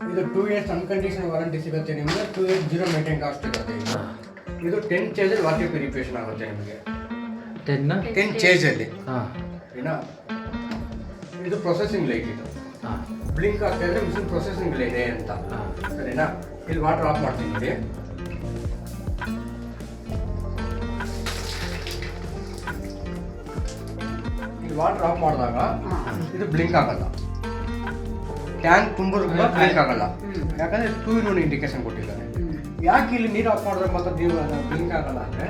ಇದು 2 years unconditional warranty ಸಿಗುತ್ತೆ ನಿಮಗೆ. 2 years ಜೀರೋ ಮೇಂಟೈನ್ ಕಾಸ್ಟ್ ಇರುತ್ತೆ. ಇದು 10 ಚೇಜಲ್ಲಿ ವಾಟರ್ ಪ್ಯೂರಿಫಿಕೇಶನ್ ಆಗುತ್ತೆ ನಿಮಗೆ. 10 ಚೇಜಲ್ಲಿ ಏನಾ. ಇದು ಪ್ರೊಸೆಸಿಂಗ್ ಲೈಟ್. ಇದು ಬ್ಲಿಂಕ್ ಆಗ್ತಾ ಇದ್ರೆ ಮಿಷಿನ್ ಪ್ರೊಸೆಸಿಂಗ್ ಇದೆ ಅಂತ. ಸರಿನಾ. ಇಲ್ಲಿ ವಾಟರ್ ಆಫ್ ಮಾಡ್ತೀನಿ ನೋಡಿ. ಇಲ್ಲಿ ವಾಟರ್ ಆಫ್ ಮಾಡಿದಾಗ ಇದು ಬ್ಲಿಂಕ್ ಆಗಲ್ಲ. ಟ್ಯಾಂಕ್ ತುಂಬಿದ್ರು ಕೂಡ ಬ್ಲಿಂಕ್ ಆಗಲ್ಲ. ಯಾಕಂದ್ರೆ 2 in 1 ಇಂಡಿಕೇಶನ್ ಕೊಟ್ಟಿದ್ದಾರೆ. ಯಾಕೆ ಇಲ್ಲಿ ನೀರು ಆಫ್ ಮಾಡಿದ್ರೆ ಮಾತ್ರ ಬ್ಲಿಂಕ್ ಆಗಲ್ಲ ಅಂದರೆ,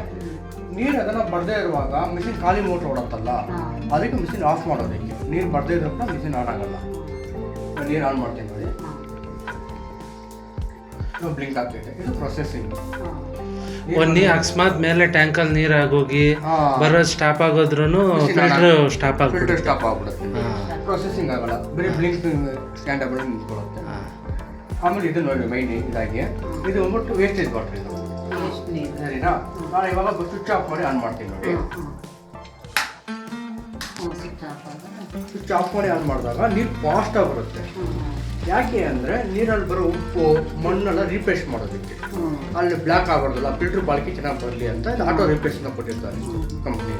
ನೀರು ಅದನ್ನು ಬರದೇ ಇರುವಾಗ ಮಿಷಿನ್ ಖಾಲಿ ಮೋಟ್ರ್ ಓಡುತ್ತಲ್ಲ, ಅದಕ್ಕೆ ಮಿಷಿನ್ ಆಫ್ ಮಾಡೋದಕ್ಕೆ. ನೀರು ಬರದೇ ಇದ್ರೂ ಕೂಡ ಮಿಷಿನ್ ಆನ್ ಆಗಲ್ಲ. ನೀರು ಆನ್ ಮಾಡ್ತೀನಿ ನೋಡಿ, ಬ್ಲಿಂಕ್ ಆಗ್ತೈತೆ. ಇದು ಪ್ರೊಸೆಸಿಂಗ್. ಒಂದು ಅಕಸ್ಮಾತ್ ಮೇಲೆ ಟ್ಯಾಂಕಲ್ಲಿ ನೀರು ಆಗೋಗಿ ಬರೋದು ಸ್ಟಾಪ್ ಆಗೋದ್ರೂ ಫಿಲ್ಟರ್ ಸ್ಟಾಪ್ ಆಗ್ಬಿಡುತ್ತೆ. ಪ್ರೊಸೆಸಿಂಗ್ ಆಗಲ್ಲ, ಬರೀ ಬ್ಲಿಂಕ್ ಸ್ಟ್ಯಾಂಡಬಲ್ ನಿಂತ್ಕೊಳ್ಳುತ್ತೆ. ಆಮೇಲೆ ಇದು ನೋಡಿ ಮೈನ್ ಇದಾಗಿ ಇದು ಬಂದ್ಬಿಟ್ಟು ವೇಸ್ಟೇಜ್ ವಾಟರ್. ಇದು ಸರಿನಾ. ನಾನು ಇವಾಗ ಸ್ವಿಚ್ ಆಫ್ ಮಾಡಿ ಆನ್ ಮಾಡ್ತೀನಿ ನೋಡಿ. ಸ್ವಿಚ್ ಆಫ್ ಮಾಡಿ ಆನ್ ಮಾಡಿದಾಗ ನೀರು ಫಾಸ್ಟಾಗಿ ಬರುತ್ತೆ. ಯಾಕೆ ಅಂದರೆ ನೀರಲ್ಲಿ ಬರೋ ಉಪ್ಪು ಮಣ್ಣೆಲ್ಲ ರೀಪ್ಲೇಸ್ ಮಾಡೋದಕ್ಕೆ. ಅಲ್ಲಿ ಬ್ಲ್ಯಾಕ್ ಆಗೋದಿಲ್ಲ, ಫಿಲ್ಟ್ರ್ ಬಾಳಿಕೆ ಚೆನ್ನಾಗಿ ಬರಲಿ ಅಂತ ಇದು ಆಟೋ ರೀಪ್ಲೇಸ್ನ ಕೊಟ್ಟಿರ್ತಾರೆ ಕಂಪ್ನಿ.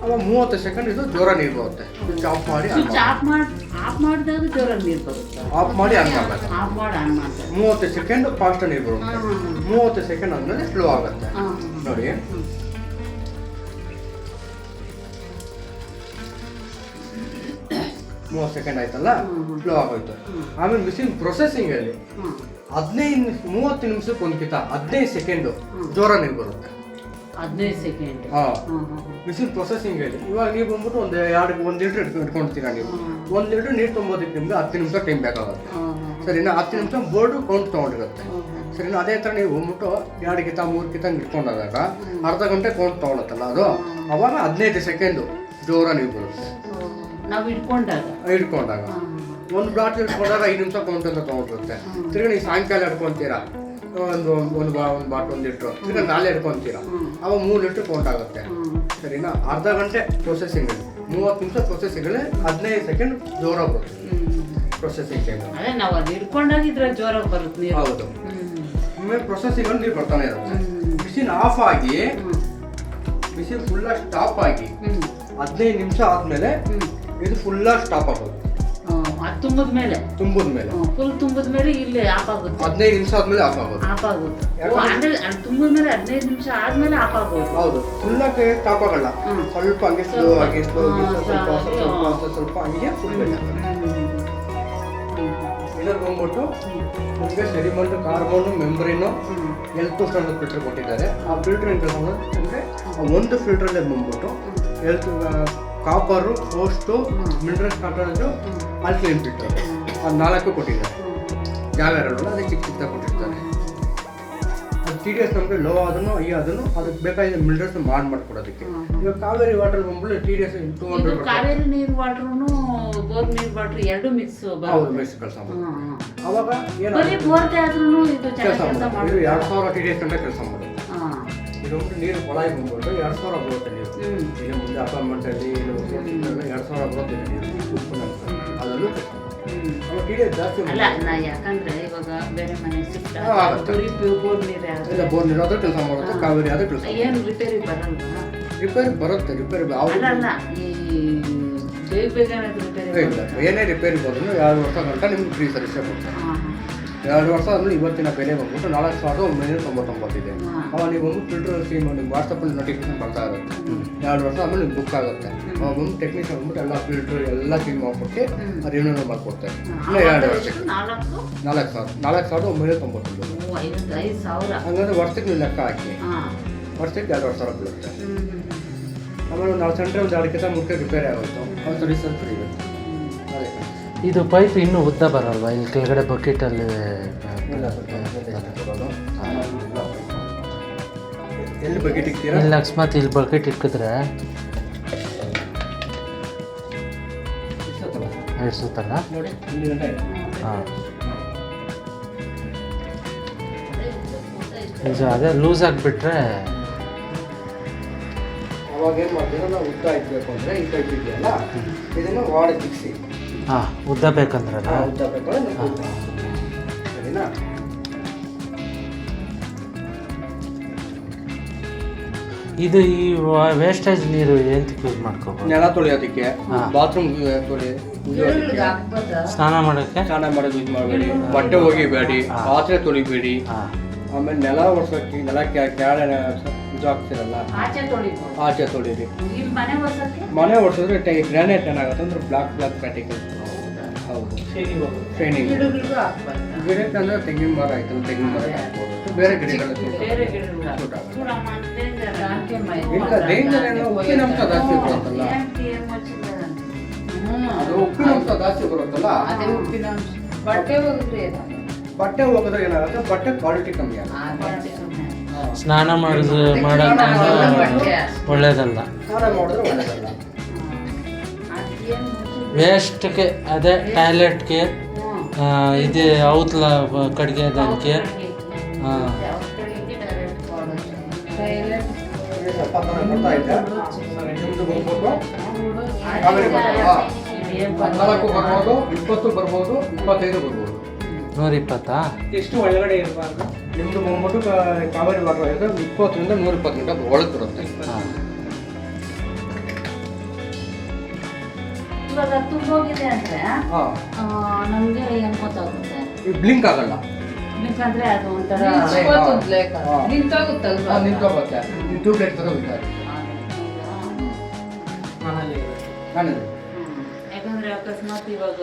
ಅವಾಗ 30 ಸೆಕೆಂಡ್ ಇದು ಜೋರ ನೀರು ಬರುತ್ತೆ. ಸ್ವಿಚ್ ಆಫ್ ಮಾಡಿ ಆಫ್ ಮಾಡಿದಾಗ ಜೋರ ನೀರು ಬರುತ್ತೆ. ಆಫ್ ಮಾಡಿ ಆನ್ ಮಾಡಬೇಕು. 30 ಸೆಕೆಂಡ್ ಫಾಸ್ಟ್ ನೀರು ಬರುತ್ತೆ. 30 ಸೆಕೆಂಡ್ ಆದ್ಮೇಲೆ ಸ್ಲೋ ಆಗುತ್ತೆ ನೋಡಿ. ಮೂವತ್ತು ಸೆಕೆಂಡ್ ಆಯ್ತಲ್ಲ, ಸ್ಲೋ ಆಗೋಯ್ತು. ಆಮೇಲೆ ಮಿಷಿನ್ ಪ್ರೊಸೆಸಿಂಗ್ ಅಲ್ಲಿ 30 ನಿಮಿಷಕ್ಕೆ ಒಂದ್ಕಿತ 15 ಸೆಕೆಂಡ್ ಜೋರ ನೀರು ಬರುತ್ತೆ. 15 ಸೆಕೆಂಡ್. ಮಿಷಿನ್ ಪ್ರೊಸೆಸಿಂಗ್ ಅಲ್ಲಿ ಇವಾಗ ನೀವು ಬಂದ್ಬಿಟ್ಟು ಒಂದು ಲೀಟರ್ ಇಟ್ಕೊಳ್ತೀರಾ. ನೀವು 1 ಲೀಟರ್ ನೀರು ತುಂಬೋದಕ್ಕೆ ನಿಮ್ಗೆ 10 ನಿಮಿಷ ಟೈಮ್ ಬೇಕಾಗುತ್ತೆ. ಸರಿನಾ. 10 ನಿಮಿಷ ಬೋರ್ಡು ಕೌಂಟ್ ತೊಗೊಂಡಿರುತ್ತೆ. ಸರಿನಾ. ಅದೇ ಥರ ನೀವು ಬಂದ್ಬಿಟ್ಟು 2 ಕಿತ 3 ಕಿತ ಇಟ್ಕೊಂಡಾಗ ಅರ್ಧ ಗಂಟೆ ಕೌಂಟ್ ತೊಗೊಳತ್ತಲ್ಲ, ಅದು ಅವಾಗ 15 ಸೆಕೆಂಡು ಜೋರ ನೀರು ಬರುತ್ತೆ. ನಾವು ಇಟ್ಕೊಂಡಾಗ ಒಂದು ಬಾಟ್ಲ್ ಇಟ್ಕೊಂಡಾಗ 5 ನಿಮಿಷ ಕೌಂಟ್ ಅಂತ ತೊಗೊಂಡಿರುತ್ತೆ. ತಿರ್ಗಿ ನೀವು ಸಾಯಂಕಾಲ ಇಟ್ಕೊತೀರಾ ಒಂದು ಬಾಟ್ಲ್ 1 ಲೀಟ್ರು, ತಿರ್ಗಿ ನಾಳೆ ಇಟ್ಕೊತೀರಾ, ಅವಾಗ 3 ಲೀಟ್ರ್ ಕೌಂಟ್ ಆಗುತ್ತೆ. ಸರಿನಾ. ಅರ್ಧ ಗಂಟೆ ಪ್ರೊಸೆಸಿಂಗಲ್ಲಿ 30 ನಿಮಿಷ ಪ್ರೊಸೆಸಿಂಗಲ್ಲಿ 15 ಸೆಕೆಂಡ್ ಜೋರ ಬರುತ್ತೆ ಪ್ರೊಸೆಸಿಂಗ್ ಟೈಮ್. ನಾವು ಅದು ಇಟ್ಕೊಂಡಾಗ ಇದ್ರ ಜೋರ ಬರುತ್ತೆ ನೀರು. ಹೌದು. ಆಮೇಲೆ ಪ್ರೊಸೆಸಿಂಗಲ್ಲಿ ನೀರು ಬರ್ತಾನೆ ಇರುತ್ತೆ. ಮಿಷಿನ್ ಆಫ್ ಆಗಿ ಮಿಷಿನ್ ಫುಲ್ಲಾಗಿ ಸ್ಟಾಪ್ ಆಗಿ 15 ನಿಮಿಷ ಆದಮೇಲೆ ಇದು ಫುಲ್ಲಾಗಿ ಸ್ಟಾಪ್ ಆಗೋದು. ತುಂಬಿದ ಮೇಲೆ ಫುಲ್ ತುಂಬಿದ ಮೇಲೆ ಇಲ್ಲಿ ಆಫ್ ಆಗುತ್ತೆ. 15 ನಿಮಿಷ ಆದ್ಮೇಲೆ ಆಫ್ ಆಗುತ್ತೆ. ತುಂಬಿದ ಮೇಲೆ 15 ನಿಮಿಷ ಆದ್ಮೇಲೆ ಆಫ್ ಆಗೋದು. ಹೌದು. ಫುಲ್ಲಾಗಿ ಸ್ಟಾಪ್ ಆಗಲ್ಲ, ಸ್ವಲ್ಪ ಹಂಗೆ ಸ್ಲೋ ಆಗಿ ಸ್ವಲ್ಪ ಹಂಗೆ ಫುಲ್ ಇದರ ಬಂದ್ಬಿಟ್ಟು ನಿಮಗೆ ಸೆಡಿಮೆಂಟ್, ಕಾರ್ಬನ್, ಮೆಂಬ್ರೇನು, ಎಲ್ತ್ ಅಂತ ಫಿಲ್ಟರ್ ಕೊಟ್ಟಿದ್ದಾರೆ. ಆ ಫಿಲ್ಟರ್ ಏನು ಅಂದರೆ ಒಂದು ಫಿಲ್ಟ್ರಲ್ಲಿ ಬಂದ್ಬಿಟ್ಟು health copper, post, mineral starters, alkaline filter, ಅದು 4 ಕೊಟ್ಟಿದ್ದಾರೆ. ಜಾಗ ಇರೋಲ್ಲ, ಅದಕ್ಕೆ ಚಿಕ್ಕ ಕೊಟ್ಟಿರ್ತಾರೆ. ಅದು TDS ನಮಗೆ ಲೋ ಆದನು ಹೈ ಆದನು ಅದಕ್ಕೆ ಬೇಕಾದ ಮಿನರಲ್ಸ್ ಮಾಡ್ಕೊಡೋದಕ್ಕೆ. ಇವಾಗ ಕಾವೇರಿ ವಾಟರ್ ಬಂದ್ಬಿಟ್ಟು TDS 200. ಕಾವೇರಿ ನೀರು ವಾಟರ್ ಬೋರ್ ನೀರು ವಾಟರ್ ಎರಡು ಮಿಕ್ಸ್ ಕೆಲಸ ಅವಾಗ ಏನು ಕೆಲಸ ಮಾಡೋದು. 2000 TDS ಗಂಟೆ ಕೆಲಸ ಮಾಡೋದು. ಇದು ನೀರು ಕೊಳಾಯಿ ಬಂದ್ಬಿಟ್ಟು 2000 ಬರುತ್ತೆ ನೀರು. ಈಗ ಮುಂದೆ ಅಪಾರ್ಟ್ಮೆಂಟಲ್ಲಿ 2000 ಬರುತ್ತೆ ನೀರು ಉಪ್ಪು ನಂತರ ಅದನ್ನು TDS ಜಾಸ್ತಿ ಯಾಕಂದ್ರೆ ಇವಾಗ ಬೇರೆ ಮನೆ ಬೋರ್ ನೀರು ಆದ್ರೆ ಕೆಲಸ ಮಾಡುತ್ತೆ, ಕಾವೇರಿ ಆದ್ರೆ ಕೆಲಸ. ಏನು ರಿಪೇರಿ ಬರಲ್ವಾ? ರಿಪೇರಿ ಬರುತ್ತೆ. ರಿಪೇರಿ ಏನೇ ರಿಪೇರಿ ಬಂದ್ರು 2 ವರ್ಷ ಗಂಟ ನಿಮ್ಗೆ ಫ್ರೀ ಸರ್ವಿಸ್ ಕೊಡ್ತಾರೆ. 2 ವರ್ಷ ಆದ್ಮೇಲೆ ಇವತ್ತಿನ ಬೆಲೆ ಬಂದ್ಬಿಟ್ಟು 4999 ಇದೆ. ಅವಾಗ ನೀವು ಒಂದು ಫಿಲ್ಟರ್ ಸ್ಕೀಮ್ ನಿಮ್ಗೆ ವಾಟ್ಸಪ್ಪಲ್ಲಿ ನೋಟಿಫಿಕೇಶನ್ ಬರ್ತಾ ಇರುತ್ತೆ. 2 ವರ್ಷ ಆದ್ಮೇಲೆ ನಿಮ್ಗೆ ಬುಕ್ ಆಗುತ್ತೆ. ಅವಾಗ ಒಂದು ಟೆಕ್ನಿಷಿಯನ್ ಬಂದ್ಬಿಟ್ಟು ಎಲ್ಲ ಫಿಲ್ಟರ್ ಎಲ್ಲ ಕ್ಲೀನ್ ಮಾಡ್ಕೊಟ್ಟು ರಿನ್ಯೂವಲ್ ಮಾಡ್ಕೊಡ್ತಾರೆ. ಇನ್ನು 2 ವರ್ಷಕ್ಕೆ 4999. ಹಂಗಂದ್ರೆ ವರ್ಷಕ್ಕೆ ನೀವು ಲೆಕ್ಕ ಹಾಕಿ ವರ್ಷಕ್ಕೆ 2000 ಬೀಳುತ್ತೆ. ಆಮೇಲೆ ನಾವು ಸೆಂಟ್ರಲ್ 2 ಕಿಂತ 3 ರಿಪೇರಿ ಆಗುತ್ತೆ, ಅದು ಸರ್ವಿಸ್ ಫ್ರೀ ಇರುತ್ತೆ. ಇದು ಪೈಪ್ ಇನ್ನೂ ಉದ್ದ ಬರಲ್ವಾ? ಇಲ್ಲಿ ಕೆಳಗಡೆ ಬಕೆಟಲ್ಲಿ ಎಲ್ಲಿ ಬಕೆಟ್ ಇಕ್ತೀರಾ? ಇಲ್ಲ ಅಕಸ್ಮಾತ್ ಇಲ್ಲಿ ಬಕೆಟ್ ಇಕ್ಕಿದ್ರೆ ಹಿಡಿಸುತ್ತಲ್ಲ. ಹಾಂ, ಇದು ಅದೇ ಲೂಸ್ ಆಗಿಬಿಟ್ರೆ ಅವಾಗ ಏನು ಮಾಡ್ತೀವಿ ನಾವು ಉದ್ದ ಇಡಬೇಕು ಅಂದರೆ ಈ ಪೈಪ್ ಇದೆಯಲ್ಲ ಇದನ್ನು ವಾಡಿ ತಿಕ್ಸಿ. ಉದ್ದ ಬೇಕಂದ್ರಲ್ಲ. ಉದ್ದ ಬೇಕಂದ್ರೆ ಇದು ಈ ವೇಸ್ಟೇಜ್ ನೀರು ಎಂತಕ್ಕೆ ಯೂಸ್ ಮಾಡ್ಕೋಬೋದು? ನೆಲ ತೊಳೆಯೋದಕ್ಕೆ, ಬಾತ್ರೂಮ್ ತೊಳೆ, ಗಿಡಗಳಿಗೆ ಹಾಕ್ಬೋದಾ? ಸ್ನಾನ ಮಾಡೋಕ್ಕೆ. ಸ್ನಾನ ಮಾಡೋದು ಯೂಸ್ ಮಾಡಬೇಡಿ, ಬಟ್ಟೆ ಒಗಿಬೇಡಿ, ಪಾತ್ರೆ ತೊಳಿಬೇಡಿ. ಆಮೇಲೆ ನೆಲ ಒರ್ಸೋಕ್ಕೆ, ನೆಲ ಕೆಳ ಇದು ಹಾಕ್ತಿರಲ್ಲ ಆಚೆ ತೊಳಿಬೋದು. ಆಚೆ ತೊಳಿರಿ. ಇಲ್ಲಿ ಮನೆ ಒರ್ಸಕ್ಕೆ ಮನೆ ಒರ್ಸಿದ್ರೆ ಗ್ರಾನೈಟ್ ಏನಾಗುತ್ತೆ ಅಂದ್ರೆ ಬ್ಲಾಕ್ ಪ್ಯಾಟಿಕಲ್. ಹೌದು, ಶೈನಿಂಗ್. ಗಿಡಗಳಿಗೂ ಹಾಕ್ಬಾರ್ದು. ಗಿಡಕ್ಕೆ ಅಂದ್ರೆ ತೆಂಗಿನ ಮರ ಆಯ್ತಲ್ಲ, ತೆಂಗಿನ ಮರ ಹಾಕ್ಬೋದು. ಬೇರೆ ಗಿಡಗಳು ಬೇರೆ ಗಿಡಗಳು ಹಾಕ್ಬಾರ್ದು. ಚೂರಮ್ಮ ಡೇಂಜರ್ ಆಂಟಿ ಇಲ್ಲ, ಡೇಂಜರ್ ಏನೋ ಉಪ್ಪಿನಂಶ ಜಾಸ್ತಿ ಬರುತ್ತಲ್ಲ, ಅದು ಉಪ್ಪಿನಂಶ ಜಾಸ್ತಿ ಬರುತ್ತಲ್ಲ, ಅದೇ ಉಪ್ಪಿನಂಶ. ಬಟ್ಟೆ ಹೋಗಿದ್ರೆ ಬಟ್ಟೆ ಹೋಗಿದ್ರೆ ಏನಾಗುತ್ತೆ, ಬಟ್ಟೆ ಕ್ವಾಲಿಟಿ ಕಮ್ಮಿ ಆಗುತ್ತೆ. ಸ್ನಾನ ಮಾಡೋದು ಒಳ್ಳೇದಲ್ಲ. ಸ್ನಾನ ಮಾಡಿದ್ರೆ ಒಳ್ಳೆಯದಲ್ಲ. ವೇಸ್ಟ್ಗೆ ಅದೇ ಟಾಯ್ಲೆಟ್ಗೆ, ಇದು ಔತ್ಲ ಕಡೆಗೆ ಅದಕ್ಕೆ. ಸ್ವಲ್ಪ ಬರ್ತಾ ಇದೆ. ನಿಮ್ದು ಬಂದ್ಬಿಟ್ಟು ಕಾವೇರಿ ಬರ್ತಲ್ವಾ? 4 ಬರ್ಬೋದು, 20 ಬರ್ಬೋದು, 25 ಬರ್ಬೋದು. 120? ಎಷ್ಟು ಒಳಗಡೆ ಇರಬಾರ್ದು. ನಿಮ್ದು ಬಂದ್ಬಿಟ್ಟು ಕಾವೇರಿ ವಾಟರ್ ಇದೆ, 20ರಿಂದ 120 ಗಂಟೆ ಒಳಗೆ ಬರುತ್ತೆ. ಇವಾಗ ತುಂಬೋಗಿದೆ ಅಂದ್ರೆ ನಮ್ಗೆ ಏನ್ ಗೊತ್ತಾಗುತ್ತೆ? ಈ ಬ್ಲಿಂಕ್ ಆಗಲ್ಲ. ಯಾಕಂದ್ರೆ ಅದು ಒಂಥರ ನಿಂತೋಗುತ್ತೆ. ಟ್ಯೂಬ್ಲೈಟ್ ತರ ಹೋಗ್ತಾರೆ. ಯಾಕಂದ್ರೆ ಅಕಸ್ಮಾತ್ ಇವಾಗ